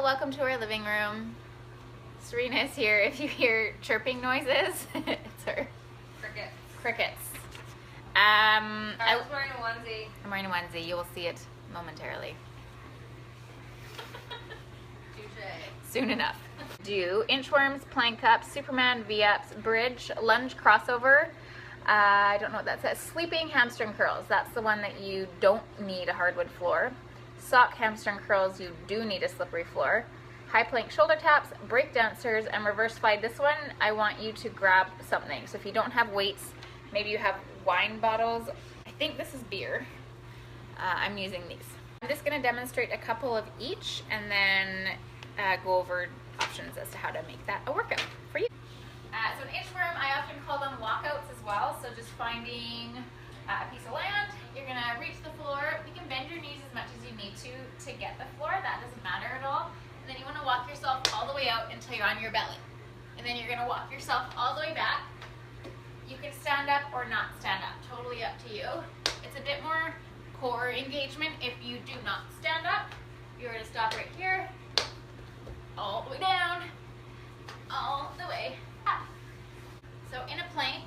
welcome to our living room. Serena's here. If you hear chirping noises, it's her. Crickets. I was wearing a onesie. I'm wearing a onesie. You will see it momentarily. Soon enough. Do inchworms, plank ups, Superman, V-ups, bridge, lunge crossover. I don't know what that says. Sleeping hamstring curls. That's the one that you don't need a hardwood floor. Sock hamstring curls, you do need a slippery floor. High plank shoulder taps, breakdancers, and reverse slide. This one, I want you to grab something. So if you don't have weights, maybe you have wine bottles. I think this is beer. I'm using these. I'm just going to demonstrate a couple of each and then go over options as to how to make that a workout for you. So an inchworm, I often call them walkouts as well. So just finding a piece of land, you're going to reach the floor. You can bend your knees as much as you need to get the floor. That doesn't matter at all. And then you want to walk yourself all the way out until you're on your belly. And then you're going to walk yourself all the way back. You can stand up or not stand up, totally up to you. It's a bit more core engagement if you do not stand up. You're going to stop right here, all the way down, all the way up. So in a plank,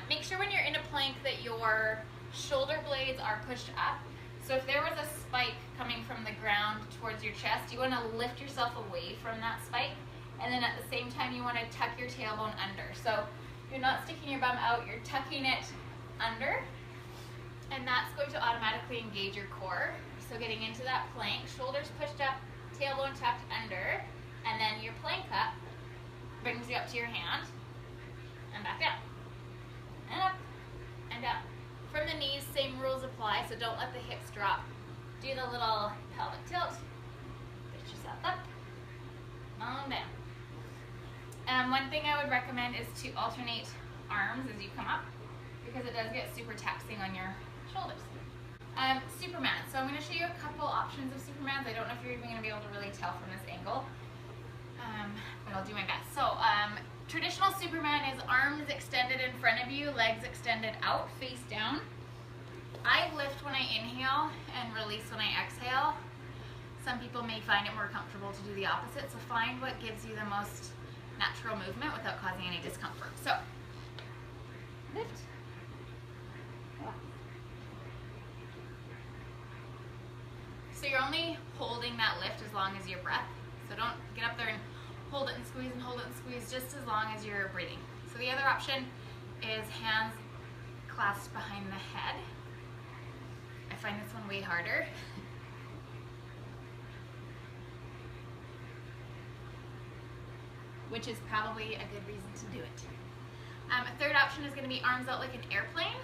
make sure when you're in a plank that your shoulder blades are pushed up. So if there was a spike coming from the ground towards your chest, you want to lift yourself away from that spike. And then at the same time, you want to tuck your tailbone under. So you're not sticking your bum out, you're tucking it under. And that's going to automatically engage your core. So getting into that plank, shoulders pushed up, tailbone tucked under, and then your plank up brings you up to your hand and back down. And up and down. From the knees, same rules apply, so don't let the hips drop. Do the little pelvic tilt, push yourself up, on down. One thing I would recommend is to alternate arms as you come up, because it does get super taxing on your shoulders. Superman. So I'm going to show you a couple options of Supermans. I don't know if you're even going to be able to really tell from this angle, but I'll do my best. So traditional Superman is arms extended in front of you, legs extended out, face down. I lift when I inhale and release when I exhale. Some people may find it more comfortable to do the opposite, so find what gives you the most natural movement without causing any discomfort. So, lift. So you're only holding that lift as long as your breath. So don't get up there and hold it and squeeze and hold it and squeeze, just as long as you're breathing. So the other option is hands clasped behind the head. I find this one way harder. Which is probably a good reason to do it. A third option is going to be arms out like an airplane.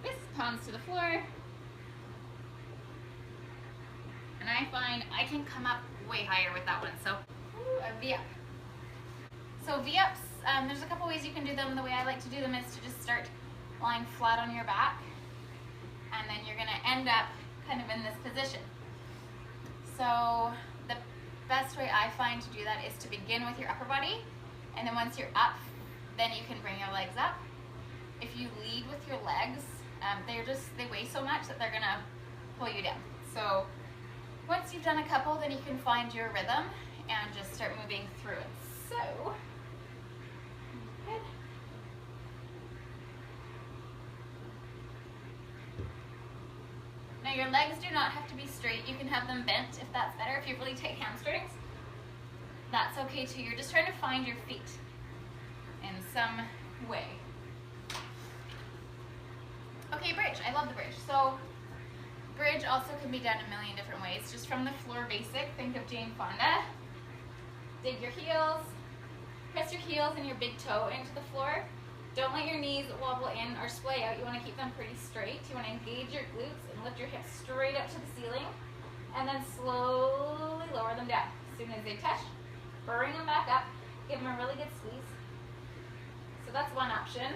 This, palms to the floor. And I find I can come up way higher with that one. So, a V-up. So V-ups, there's a couple ways you can do them. The way I like to do them is to just start lying flat on your back. And then you're going to end up kind of in this position. So the best way I find to do that is to begin with your upper body, and then once you're up, then you can bring your legs up. If you lead with your legs, they weigh so much that they're gonna pull you down. So once you've done a couple, then you can find your rhythm and just start moving through it. So good. Now your legs do not have to be straight. You can have them bent if that's better. If you have really tight hamstrings, that's okay too. You're just trying to find your feet in some way. Okay, bridge. I love the bridge. So bridge also can be done a million different ways. Just from the floor basic, think of Jane Fonda. Dig your heels, press your heels and your big toe into the floor. Don't let your knees wobble in or splay out. You want to keep them pretty straight. You want to engage your glutes and lift your hips straight up to the ceiling, and then slowly lower them down. As soon as they touch, bring them back up. Give them a really good squeeze. So that's one option.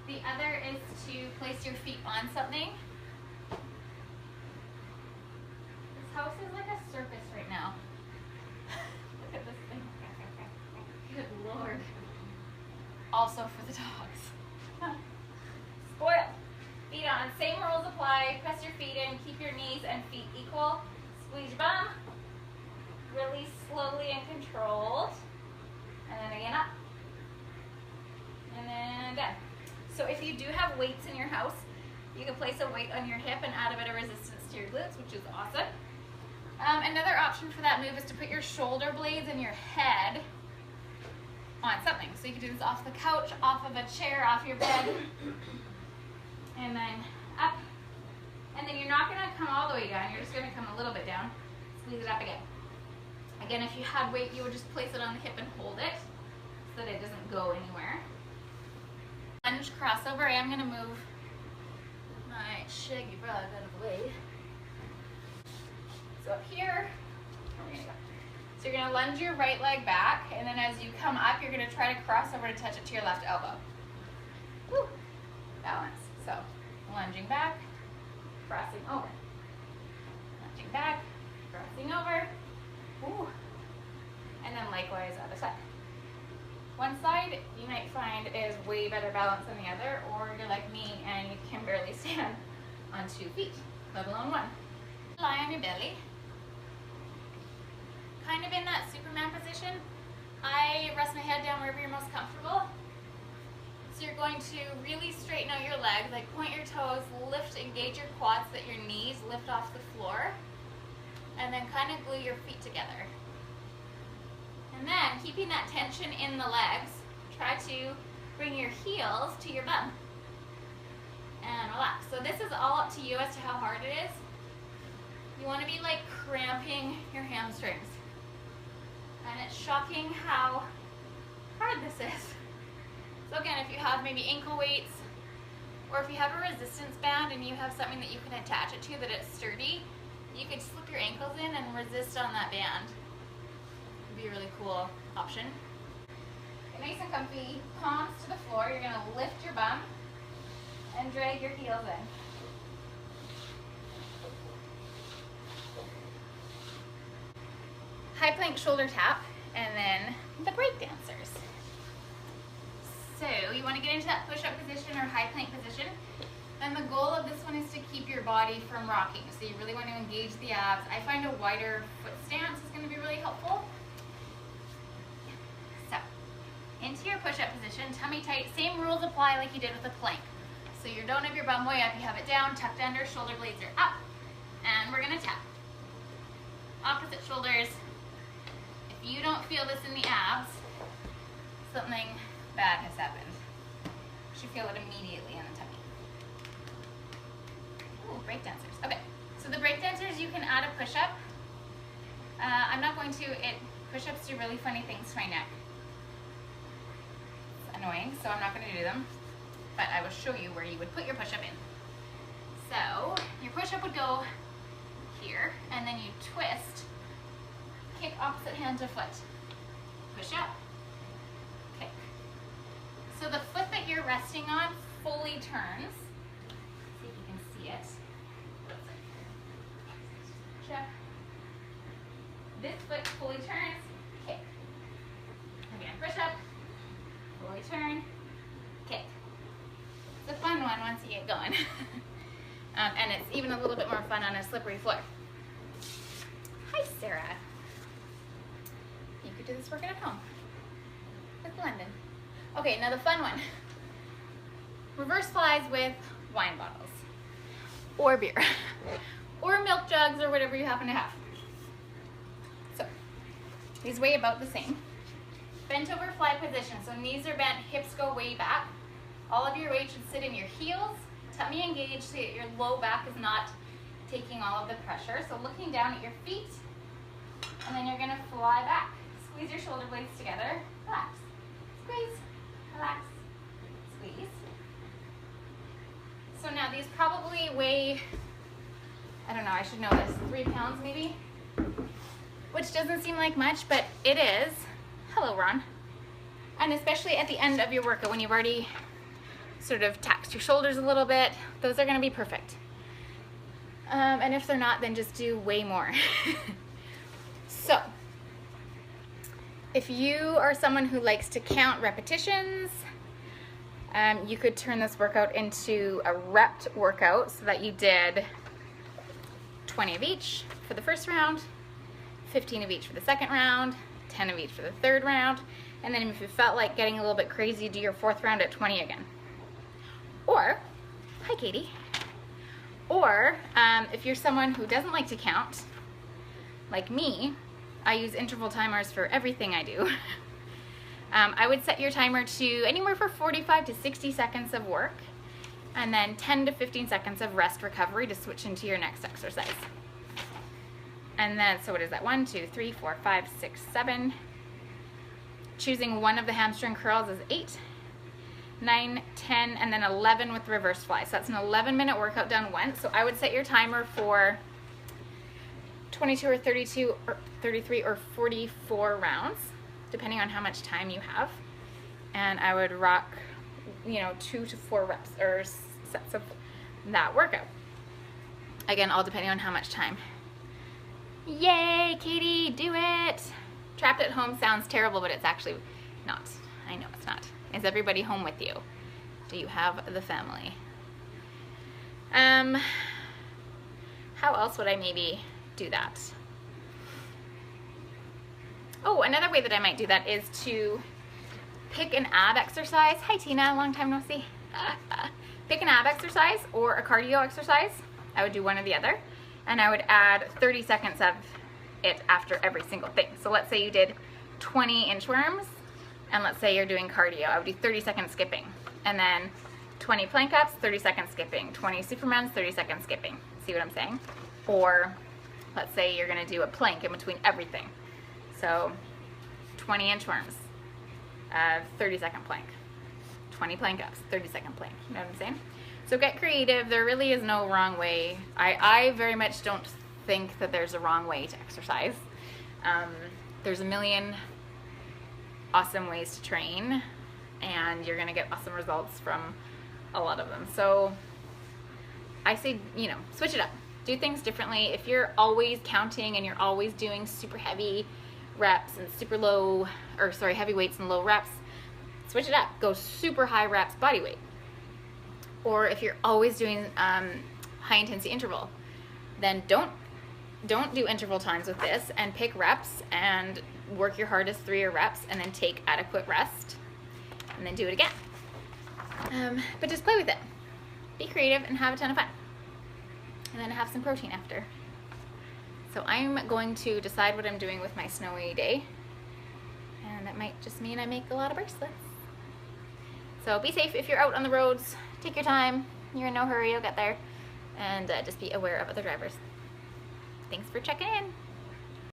The other is to place your feet on something. This house is like a circus right now. Look at this thing. Good Lord. Also for the dogs. Spoil. Feet on. Same rules apply. Press your feet in. Keep your knees and feet equal. Squeeze your bum. Release slowly and controlled. And then again up. And then down. So if you do have weights in your house, you can place a weight on your hip and add a bit of resistance to your glutes, which is awesome. Another option for that move is to put your shoulder blades and your head on something. So you can do this off the couch, off of a chair, off your bed, and then up. And then you're not going to come all the way down, you're just going to come a little bit down. Squeeze it up again. Again, if you had weight, you would just place it on the hip and hold it so that it doesn't go anywhere. Lunge crossover. I am going to move my shaggy brother out of the way. So up here, we're gonna go. So you're gonna lunge your right leg back, and then as you come up, you're gonna try to cross over to touch it to your left elbow. Woo. Balance. So lunging back, crossing over. Lunging back, crossing over. Woo. And then likewise other side. One side you might find is way better balance than the other, or you're like me and you can barely stand on 2 feet, let alone one. Lie on your belly. Kind of in that Superman position. I rest my head down wherever you're most comfortable. So you're going to really straighten out your legs, like point your toes, lift, engage your quads so that your knees lift off the floor, and then kind of glue your feet together. And then, keeping that tension in the legs, try to bring your heels to your bum. And relax. So this is all up to you as to how hard it is. You want to be like cramping your hamstrings. And it's shocking how hard this is. So again, if you have maybe ankle weights, or if you have a resistance band and you have something that you can attach it to that it's sturdy, you could slip your ankles in and resist on that band. Be a really cool option. Get nice and comfy, palms to the floor. You're going to lift your bum and drag your heels in. High plank shoulder tap, and then the breakdancers. So you want to get into that push-up position or high plank position. And the goal of this one is to keep your body from rocking. So you really want to engage the abs. I find a wider foot stance is going to be really helpful. Into your push-up position, tummy tight. Same rules apply like you did with the plank. So you don't have your bum way up, you have it down, tucked under, shoulder blades are up, and we're gonna tap. Opposite shoulders. If you don't feel this in the abs, something bad has happened. You should feel it immediately in the tummy. Ooh, breakdancers. Okay, so the breakdancers, you can add a push-up. I'm not going to, push-ups do really funny things to my neck. Annoying, so I'm not going to do them, but I will show you where you would put your push-up in. So your push-up would go here, and then you twist, kick opposite hand to foot, push up, kick. So the foot that you're resting on fully turns. See if you can see it. Check. This foot fully turns, kick. Again, push up. Fully turn, kick. It's a fun one once you get going. And it's even a little bit more fun on a slippery floor. Hi, Sarah. You could do this workout at home with London. Okay, now the fun one. Reverse flies with wine bottles, or beer, or milk jugs, or whatever you happen to have. So, these weigh about the same. Bent over fly position, so knees are bent, hips go way back. All of your weight should sit in your heels, tummy engaged so that your low back is not taking all of the pressure. So looking down at your feet, and then you're gonna fly back. Squeeze your shoulder blades together, relax. Squeeze, relax, squeeze. So now these probably weigh, I don't know, I should know this, 3 pounds maybe? Which doesn't seem like much, but it is. Hello, Ron. And especially at the end of your workout when you've already sort of taxed your shoulders a little bit, those are gonna be perfect. And if they're not, then just do way more. So, if you are someone who likes to count repetitions, you could turn this workout into a repped workout so that you did 20 of each for the first round, 15 of each for the second round, 10 of each for the third round, and then if you felt like getting a little bit crazy, do your fourth round at 20 again. Or, hi Katie, or if you're someone who doesn't like to count, like me, I use interval timers for everything I do. I would set your timer to anywhere from 45 to 60 seconds of work, and then 10 to 15 seconds of rest recovery to switch into your next exercise. And then, so what is that? 1, 2, 3, 4, 5, 6, 7. Choosing one of the hamstring curls is 8, 9, 10, and then 11 with the reverse fly. So that's an 11-minute workout done once. So I would set your timer for 22 or 32 or 33 or 44 rounds, depending on how much time you have. And I would rock, 2 to 4 reps or sets of that workout. Again, all depending on how much time. Yay, Katie, do it! Trapped at home sounds terrible, but it's actually not. I know it's not. Is everybody home with you? Do you have the family? How else would I maybe do that? Oh, another way that I might do that is to pick an ab exercise. Hi Tina, long time no see. Pick an ab exercise or a cardio exercise. I would do one or the other. And I would add 30 seconds of it after every single thing. So let's say you did 20 inchworms, and let's say you're doing cardio. I would do 30 seconds skipping. And then 20 plank ups, 30 seconds skipping. 20 supermans, 30 seconds skipping. See what I'm saying? Or let's say you're gonna do a plank in between everything. So 20 inchworms, 30-second plank. 20 plank ups, 30-second plank. You know what I'm saying? So get creative. There really is no wrong way. I very much don't think that there's a wrong way to exercise. There's a million awesome ways to train, and you're gonna get awesome results from a lot of them. So I say, switch it up. Do things differently. If you're always counting and you're always doing super heavy reps and heavy weights and low reps, switch it up. Go super high reps body weight. Or if you're always doing high intensity interval, then don't do interval times with this, and pick reps and work your hardest 3 reps, and then take adequate rest, and then do it again. But just play with it. Be creative and have a ton of fun. And then have some protein after. So I'm going to decide what I'm doing with my snowy day, and that might just mean I make a lot of bracelets. So be safe if you're out on the roads. Take your time. You're in no hurry. You'll get there. And just be aware of other drivers. Thanks for checking in.